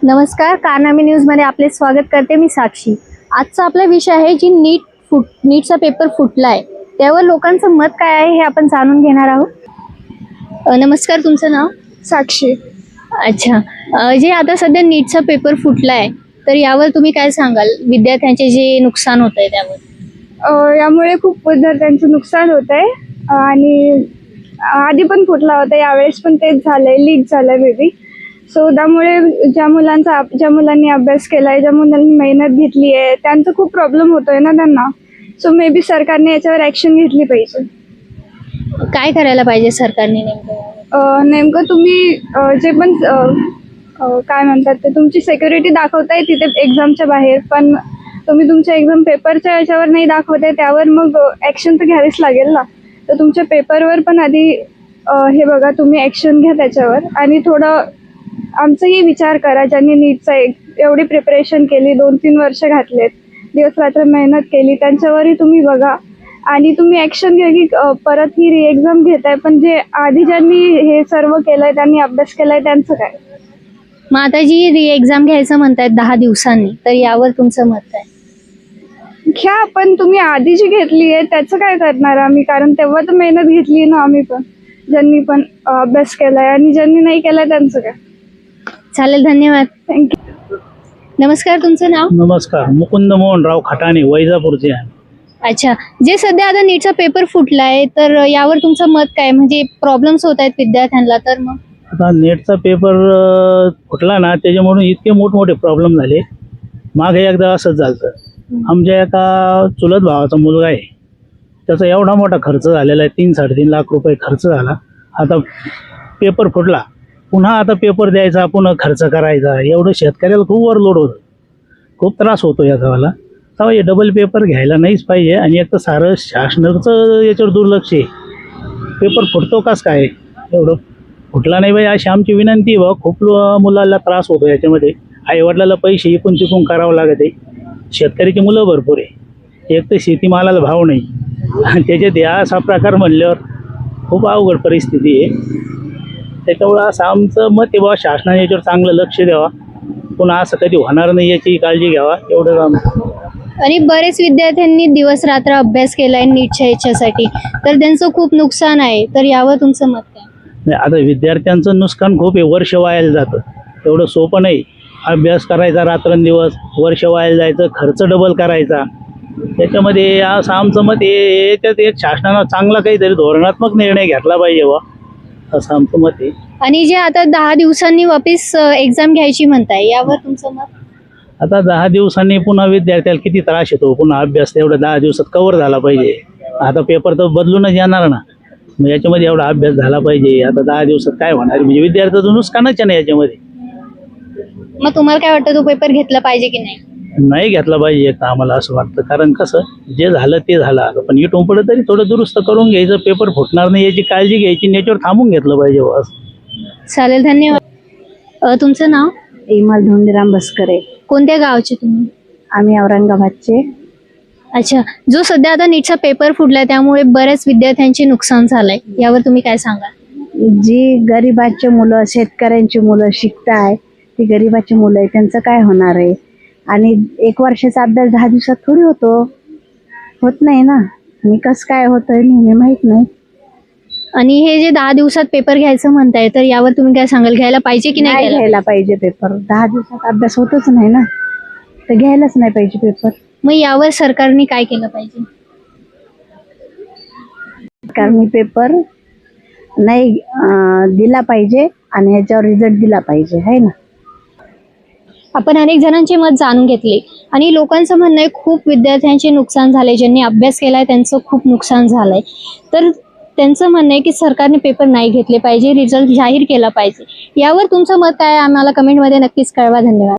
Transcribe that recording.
नमस्कार, कारनामे न्यूजमध्ये आपले स्वागत करते मी साक्षी। आजचा आपला विषय आहे जी नीटचा पेपर फुटला आहे त्यावर लोकांचं मत काय आहे हे आपण जाणून घेणार आहोत। नमस्कार, तुमचं नाव? साक्षी। अच्छा, जे आता सध्या नीटचा पेपर फुटला आहे तर यावर तुम्ही काय सांगाल? विद्यार्थ्यांचे जे नुकसान होत आहे त्यावर? यामुळे खूप विद्यार्थ्यांचं नुकसान होत आहे आणि आधी पण फुटला होता, यावेळेस पण तेच झालंय, लीक झालंय मे बी। सो त्यामुळे ज्या मुलांनी अभ्यास केलाय, ज्या मुलांनी मेहनत घेतली आहे त्यांचं खूप प्रॉब्लेम होतोय ना त्यांना। सो मे बी सरकारने याच्यावर ॲक्शन घेतली पाहिजे। काय करायला पाहिजे सरकारने नेमकं तुम्ही जे पण काय म्हणतात ते तुमची सिक्युरिटी दाखवताय तिथे एक्झामच्या बाहेर, पण तुम्ही तुमच्या एक्झाम पेपरच्या याच्यावर नाही दाखवताय त्यावर मग ॲक्शन तर घ्यावीच लागेल ना। तर तुमच्या पेपरवर पण आधी हे बघा, तुम्ही ॲक्शन घ्या त्याच्यावर आणि थोडं आमचाही विचार करा। ज्यांनी नीटचा एवढी प्रिपरेशन केली, 2-3 वर्ष घातलेत, दिवस रात्र मेहनत केली, त्यांच्यावरही तुम्ही बघा आणि तुम्ही ॲक्शन घ्या की परत ही री एक्झाम घेताय, पण जे आधी ज्यांनी हे सर्व केलंय, त्यांनी अभ्यास केलाय, त्यांचं काय? मग आता जी री एक्झाम घ्यायचं म्हणतायत 10 दिवसांनी, तर यावर तुमचं मत काय? घ्या, पण तुम्ही आधी जी घेतली आहे त्याचं काय करणार आम्ही? कारण तेव्हा तर मेहनत घेतली ना आम्ही पण, ज्यांनी पण अभ्यास केलाय, आणि ज्यांनी नाही केलाय त्यांचं काय? चालेल, धन्यवाद। थँक्यू। नमस्कार, तुमचं नाव? नमस्कार, मुकुंद मोहनराव खटाणे, वैजापूरचे आहे। अच्छा, जे सध्या आता नीटचा पेपर फुटलाय तर यावर तुमचं मत काय? म्हणजे प्रॉब्लेम्स होत आहेत विद्यार्थ्यांना, तर मग आता नेटचा पेपर फुटला ना, त्याच्यामुळे इतके मोठमोठे प्रॉब्लेम झाले। मागे एकदा असंच झालं, आमच्या एका चुलत भावाचा मुलगा आहे, त्याचा एवढा मोठा खर्च झालेला आहे, 3-3.5 लाख रुपये खर्च झाला। आता पेपर फुटला, पुन्हा आता पेपर द्यायचा, पुन्हा खर्च करायचा, एवढं शेतकऱ्याला खूप ओव्हरलोड होतं, खूप त्रास होतो याचावाला। तेव्हा हे डबल पेपर घ्यायला नाहीच पाहिजे। आणि एक तर सारं शासनाचं याच्यावर दुर्लक्ष आहे, पेपर फुटतो कास काय, एवढं फुटला नाही पाहिजे अशी आमची विनंती आहे। खूप मुलाला त्रास होतो याच्यामध्ये, आईवडिलाला पैसे इकून तिकून करावं लागत आहे, शेतकऱ्याची मुलं भरपूर आहे, एक तर शेतीमालाला भाव नाही आणि त्याच्यात या असा प्रकार म्हणल्यावर खूप अवघड परिस्थिती आहे। त्याच्यामुळं असं आमचं मत आहे बाबा, शासनाने याच्यावर चांगलं लक्ष द्यावा, पुन्हा असं कधी होणार नाही याची काळजी घ्यावा, एवढं आमचं। आणि बरेच विद्यार्थ्यांनी दिवस रात्र अभ्यास केलाय नीटच्या इच्छेसाठी, तर त्यांचं खूप नुकसान आहे, तर यावर तुमचं मत काय? नाही, आता विद्यार्थ्यांचं नुकसान खूप आहे, वर्ष वायाला जातं, एवढं सोपं नाही। अभ्यास करायचा रात्रंदिवस, वर्ष वायाला जायचं, खर्च डबल करायचा, त्याच्यामध्ये असं आमचं मत आहे, याच्यात एक शासनानं चांगला काहीतरी धोरणात्मक निर्णय घेतला पाहिजे बा, असं आमचं मत आहे। आणि जे आता 10 दिवसांनी वापस एक्झाम घ्यायची म्हणताय, यावर तुमचं मत? आता 10 दिवसांनी पुन्हा विद्यार्थ्याला किती त्रास येतो, पुन्हा अभ्यास तेवढा 10 दिवसात कव्हर झाला पाहिजे। आता पेपर तर बदलूनच येणार ना, मग याच्यामध्ये एवढा अभ्यास झाला पाहिजे। आता 10 दिवसात काय होणार, म्हणजे विद्यार्थ्याचं नुकसानच आहे ना याच्यामध्ये। मग तुम्हाला काय वाटतं, तो पेपर घेतला पाहिजे की नाही? नाही घेतला पाहिजे तर आम्हाला असं वाटतं, कारण कसं जे झालं ते झालं, आता पण इथून पुढे तरी थोडं दुरुस्त करून घ्यायचं, पेपर फुटणार नाही याची काळजी घ्यायची, याच्यावर थांबून घेतलं पाहिजे बस। चालेल, धन्यवाद। तुमचं नाव? इमल धोंडीराम बसकरे। कोणत्या गावचे तुम्ही? आम्ही औरंगाबादचे। अच्छा, जो सध्या आता नीटचा पेपर फुटलाय त्यामुळे बऱ्याच विद्यार्थ्यांचे नुकसान झालंय, यावर तुम्ही काय सांगाल? जी गरिबाचे मुलं, शेतकऱ्यांची मुलं शिकताय, ती गरिबाची मुलं आहे, त्यांचं काय होणार आहे? आणि 1 वर्षाचा अभ्यास 10 दिवसात थोडी होत नाही ना, आणि कसं काय होतंय नेहमी माहीत नाही। आणि हे जे 10 दिवसात पेपर घ्यायचं म्हणताय, तर यावर तुम्ही काय सांगाल? घ्यायला पाहिजे की नाही? घ्यायला पाहिजे पेपर, 10 दिवसात अभ्यास होतच नाही ना, तर घ्यायलाच नाही पाहिजे पेपर। मग यावर सरकारने काय केलं पाहिजे? सरकारने पेपर नाही दिला पाहिजे आणि ह्याच्यावर रिझल्ट दिला पाहिजे, है ना। आपण अनेक जणांचे मत जाणून घेतले आणि लोकांचं म्हणणं आहे खूप विद्यार्थ्यांचे नुकसान झाले, ज्यांनी अभ्यास केलाय त्यांचं खूप नुकसान झालंय, तर त्यांचं म्हणणं आहे की सरकारने पेपर नाही घेतले पाहिजे, रिझल्ट जाहीर केला पाहिजे। यावर तुमचं मत काय, आम्हाला कमेंटमध्ये नक्कीच कळवा। धन्यवाद।